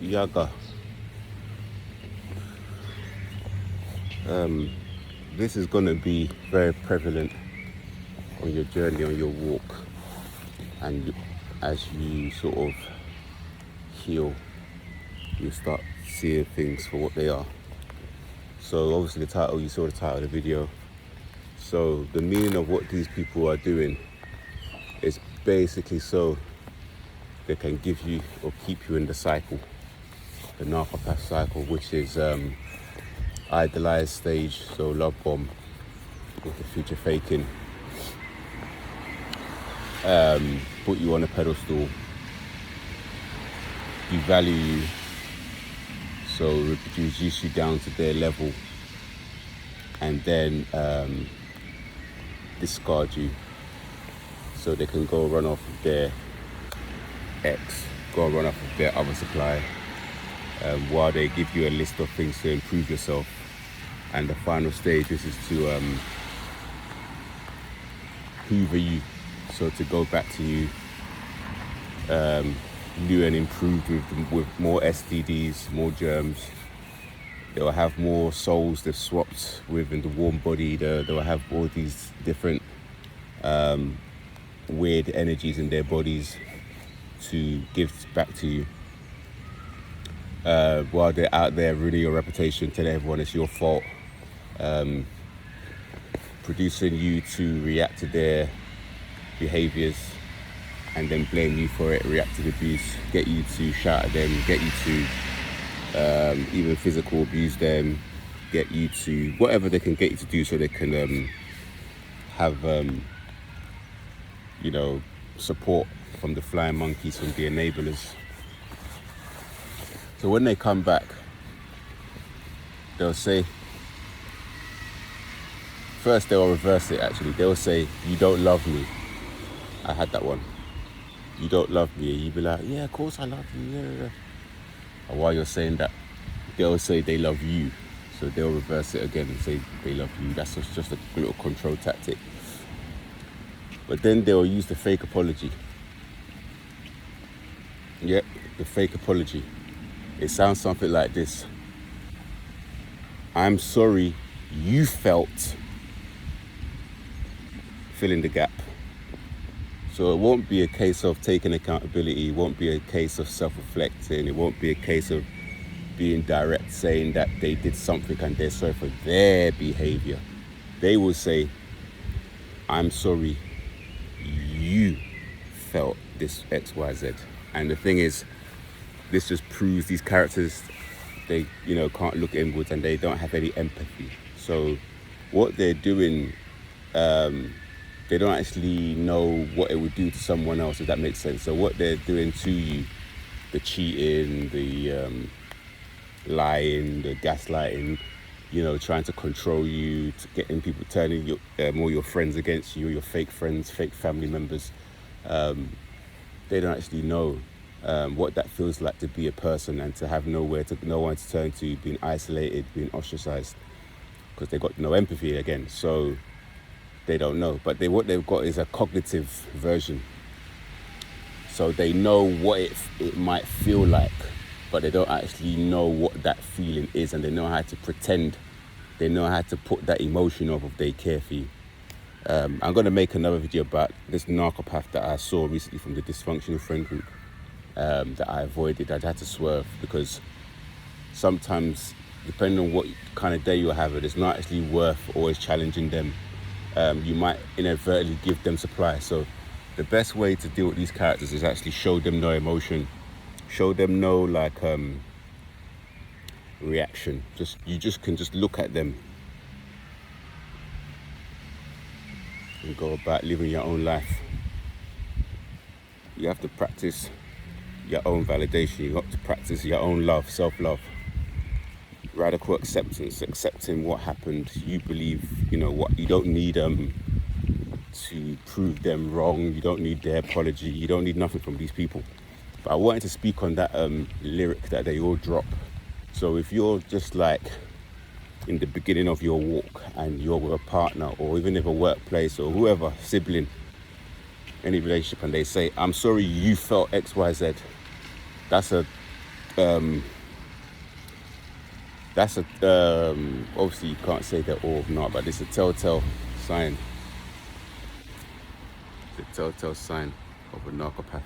Yaga. This is going to be very prevalent on your journey, on your walk, and as you sort of heal, you start seeing things for what they are. So obviously you saw the title of the video. So the meaning of what these people are doing is basically so they can give you or keep you in the cycle, the narcopath cycle, which is idolized stage, so love bomb with the future faking, put you on a pedestal, devalue you, so reduce you down to their level, and then discard you so they can go run off with their ex, go run off with their other supply, while they give you a list of things to improve yourself. And the final stage, this is to hoover you, so to go back to you new and improved with more STDs, more germs. They will have more souls they've swapped with in the warm body. They will have all these different weird energies in their bodies to give back to you. While they're out there ruining your reputation, telling everyone it's your fault, producing you to react to their behaviors and then blame you for it, reactive abuse, get you to shout at them, get you to even physical abuse them, get you to whatever they can get you to do so they can have support from the flying monkeys, from the enablers. So when they come back, they'll say, first they'll reverse it actually. They'll say, you don't love me. I had that one. You don't love me. You be like, yeah, of course I love you. Yeah. And while you're saying that, they'll say they love you. So they'll reverse it again and say they love you. That's just a little control tactic. But then they'll use the fake apology. Yep, the fake apology. It sounds something like this. I'm sorry you felt, fill in the gap. So it won't be a case of taking accountability. It won't be a case of self-reflecting. It won't be a case of being direct, saying that they did something and they're sorry for their behavior. They will say, I'm sorry you felt this X, Y, Z. And the thing is, this just proves these characters, they can't look inwards and they don't have any empathy. So what they're doing, they don't actually know what it would do to someone else, if that makes sense. So what they're doing to you, the cheating, the lying, the gaslighting, trying to control you, to getting people, turning all your friends against you, your fake friends, fake family members, they don't actually know what that feels like to be a person and to have no one to turn to, being isolated, being ostracized, because they've got no empathy again. So they don't know. But what they've got is a cognitive version. So they know what it might feel like, but they don't actually know what that feeling is, and they know how to pretend. They know how to put that emotion off if they care for you. I'm going to make another video about this narcopath that I saw recently from the dysfunctional friend group that I avoided. I had to swerve because sometimes, depending on what kind of day you're having, it's not actually worth always challenging them. You might inadvertently give them supply. So the best way to deal with these characters is actually show them no emotion, show them no reaction. You can just look at them and go about living your own life. You have to practice your own validation. You have to practice your own love, self-love, radical acceptance, accepting what happened. You believe, what you don't need to prove them wrong. You don't need their apology. You don't need nothing from these people. But I wanted to speak on that lyric that they all drop. So if you're just like in the beginning of your walk and you're with a partner, or even if a workplace or whoever, sibling, any relationship, and they say, I'm sorry you felt X, Y, Z, that's a that's a obviously you can't say they're all not, but it's a telltale sign. It's a telltale sign of a narcopath.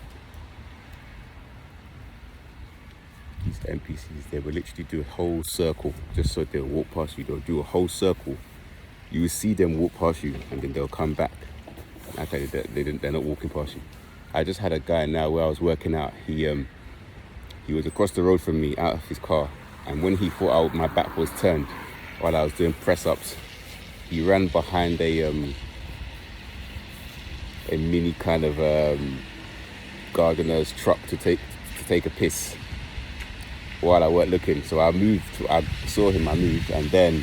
These NPCs, they will literally do a whole circle just so they'll walk past you. They'll do a whole circle. You will see them walk past you, and then they'll come back. Okay, they're not walking past you. I just had a guy now where I was working out. He was across the road from me, out of his car, and when he thought my back was turned while I was doing press-ups, he ran behind a mini kind of gardener's truck to take a piss while I weren't looking. So I saw him, I moved, and then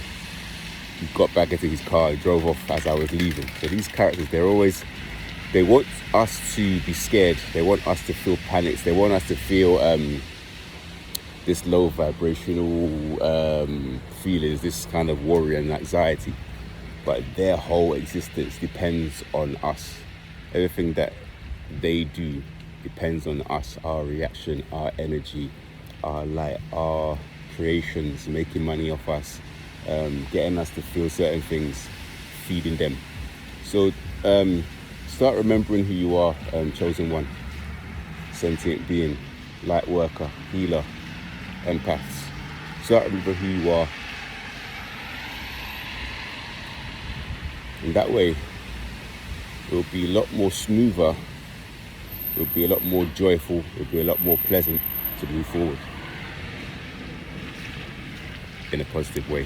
he got back into his car, he drove off as I was leaving. So these characters, they want us to be scared, they want us to feel panicked, they want us to feel this low vibrational feelings, this kind of worry and anxiety. But their whole existence depends on us. Everything that they do depends on us, our reaction, our energy, our light, our creations, making money off us, getting us to feel certain things, feeding them. So start remembering who you are, chosen one, sentient being, light worker, healer, empaths. Start remembering who you are. And that way, it will be a lot more smoother, it will be a lot more joyful, it will be a lot more pleasant to move forward in a positive way.